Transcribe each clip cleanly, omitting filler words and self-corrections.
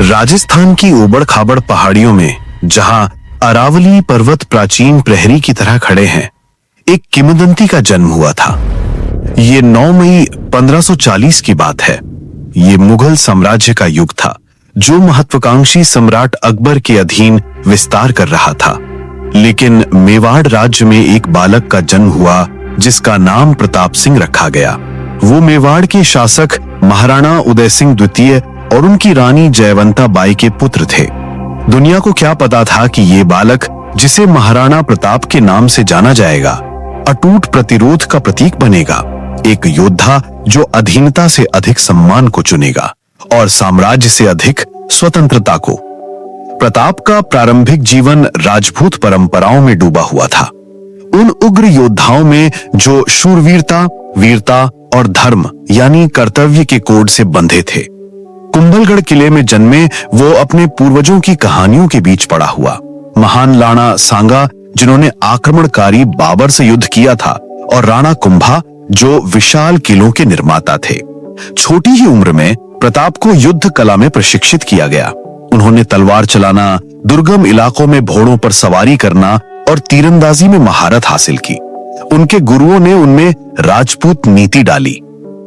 राजस्थान की उबड़ खाबड़ पहाड़ियों में जहां अरावली पर्वत प्राचीन प्रहरी की तरह खड़े हैं, एक किंवदंती का जन्म हुआ था। ये 9 मई 1540 की बात है। ये मुगल साम्राज्य का युग था जो महत्वाकांक्षी सम्राट अकबर के अधीन विस्तार कर रहा था। लेकिन मेवाड़ राज्य में एक बालक का जन्म हुआ जिसका नाम प्रताप सिंह रखा गया। वो मेवाड़ के शासक महाराणा उदय सिंह द्वितीय और उनकी रानी जयवंता बाई के पुत्र थे। दुनिया को क्या पता था कि ये बालक, जिसे महाराणा प्रताप के नाम से जाना जाएगा, अटूट प्रतिरोध का प्रतीक बनेगा, एक योद्धा जो अधीनता से अधिक सम्मान को चुनेगा और साम्राज्य से अधिक स्वतंत्रता को। प्रताप का प्रारंभिक जीवन राजपूत परंपराओं में डूबा हुआ था। उन उग्र योद्धाओं में जो शूरवीरता, वीरता और धर्म यानी कर्तव्य के कोड से बंधे थे। कुंभलगढ़ किले में जन्मे वो अपने पूर्वजों की कहानियों के बीच पड़ा हुआ। महान राणा सांगा जिन्होंने आक्रमणकारी बाबर से युद्ध किया था, और राणा कुंभा जो विशाल किलों के निर्माता थे। छोटी ही उम्र में प्रताप को युद्ध कला में प्रशिक्षित किया गया। उन्होंने तलवार चलाना, दुर्गम इलाकों में घोड़ों पर सवारी करना और तीरंदाजी में महारत हासिल की। उनके गुरुओं ने उनमें राजपूत नीति डाली,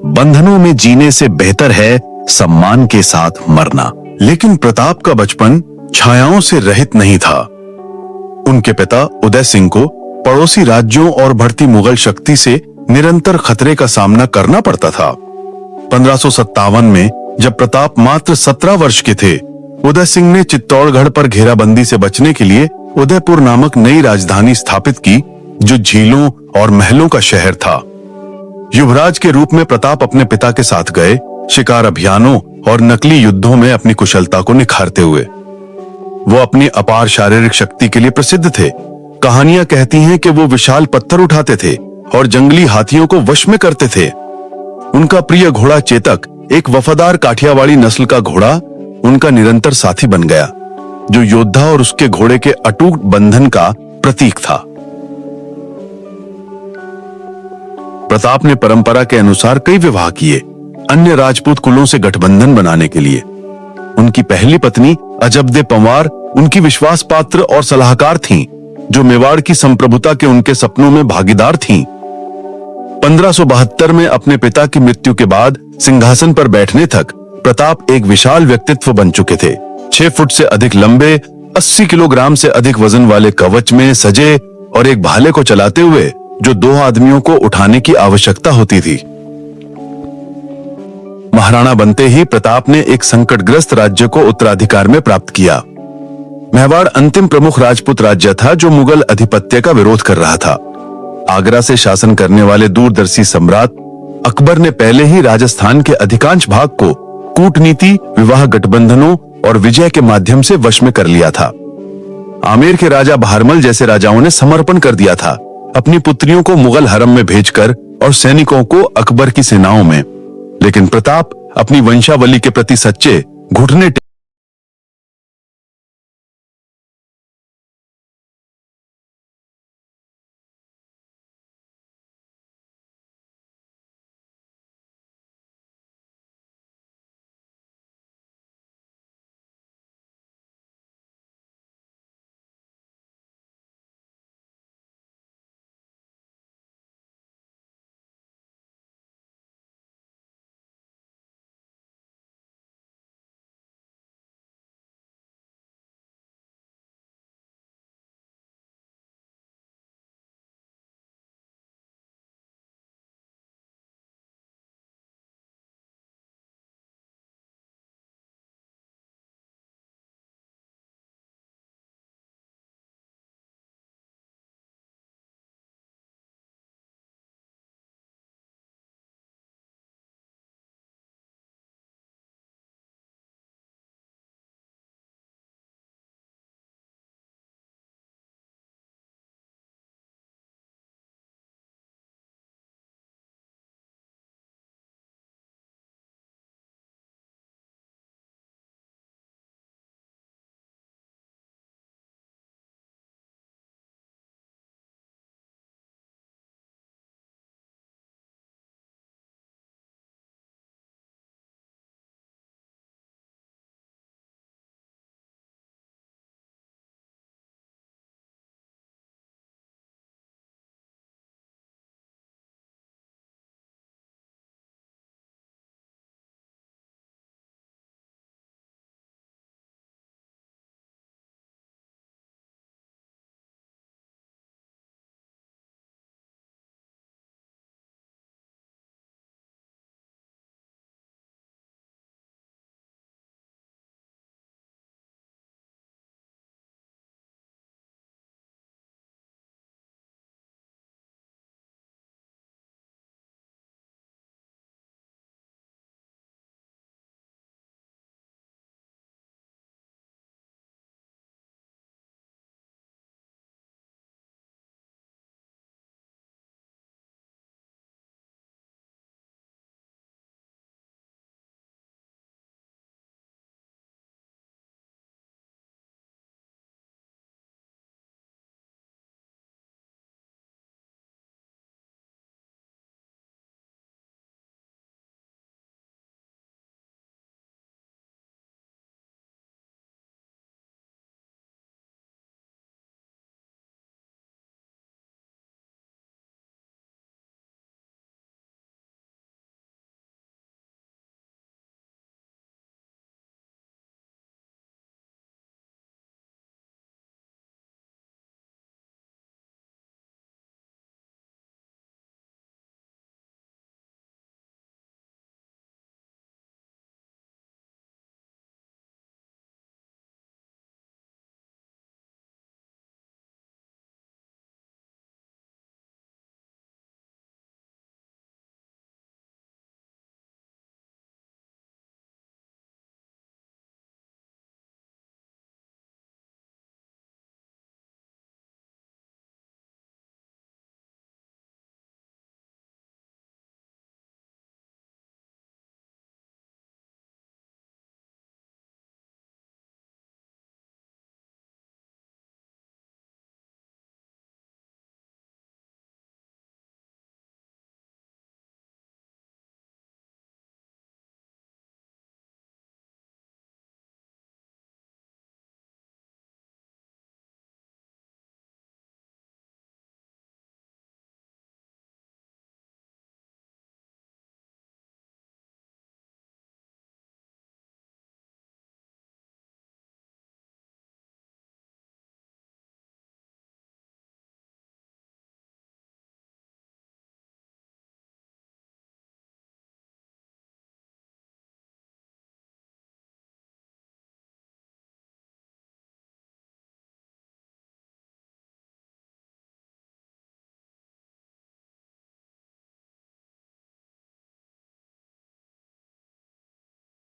बंधनों में जीने से बेहतर है सम्मान के साथ मरना। लेकिन प्रताप का बचपन छायाओं से रहित नहीं था। उनके पिता उदय सिंह को पड़ोसी राज्यों और बढ़ती मुगल शक्ति से निरंतर खतरे का सामना करना पड़ता था। 1557 में जब प्रताप मात्र 17 वर्ष के थे, उदय सिंह ने चित्तौड़गढ़ पर घेराबंदी से बचने के लिए उदयपुर नामक नई राजधानी स्थापित की, जो झीलों और महलों का शहर था। युवराज के रूप में प्रताप अपने पिता के साथ गए, शिकार अभियानों और नकली युद्धों में अपनी कुशलता को निखारते हुए। वो अपनी अपार शारीरिक शक्ति के लिए प्रसिद्ध थे। कहानियां कहती हैं कि वो विशाल पत्थर उठाते थे और जंगली हाथियों को वश में करते थे। उनका प्रिय घोड़ा चेतक, एक वफादार काठियावाड़ी नस्ल का घोड़ा, उनका निरंतर साथी बन गया, जो योद्धा और उसके घोड़े के अटूट बंधन का प्रतीक था। प्रताप ने परंपरा के अनुसार कई विवाह किए, अन्य राजपूत कुलों से गठबंधन बनाने के लिए। उनकी पहली पत्नी अजबदे पंवार उनकी विश्वास पात्र और सलाहकार थीं, जो मेवाड़ की संप्रभुता के उनके सपनों में भागीदार थीं। 1572 में अपने पिता की मृत्यु के बाद सिंहासन पर बैठने तक प्रताप एक विशाल व्यक्तित्व बन चुके थे। 6 फुट से अधिक लंबे, 80 किलोग्राम से अधिक वजन वाले कवच में सजे और एक भाले को चलाते हुए जो 2 आदमियों को उठाने की आवश्यकता होती थी। महाराणा बनते ही प्रताप ने एक संकटग्रस्त राज्य को उत्तराधिकार में प्राप्त किया। मेवाड़ अंतिम प्रमुख राजपूत राज्य था जो मुगल अधिपत्य का विरोध कर रहा था। आगरा से शासन करने वाले दूरदर्शी सम्राट अकबर ने पहले ही राजस्थान के अधिकांश भाग को कूटनीति, विवाह गठबंधनों और विजय के माध्यम से वश में कर लिया था। आमेर के राजा बहारमल जैसे राजाओं ने समर्पण कर दिया था, अपनी पुत्रियों को मुगल हरम में भेजकर और सैनिकों को अकबर की सेनाओं में। लेकिन प्रताप अपनी वंशावली के प्रति सच्चे, घुटने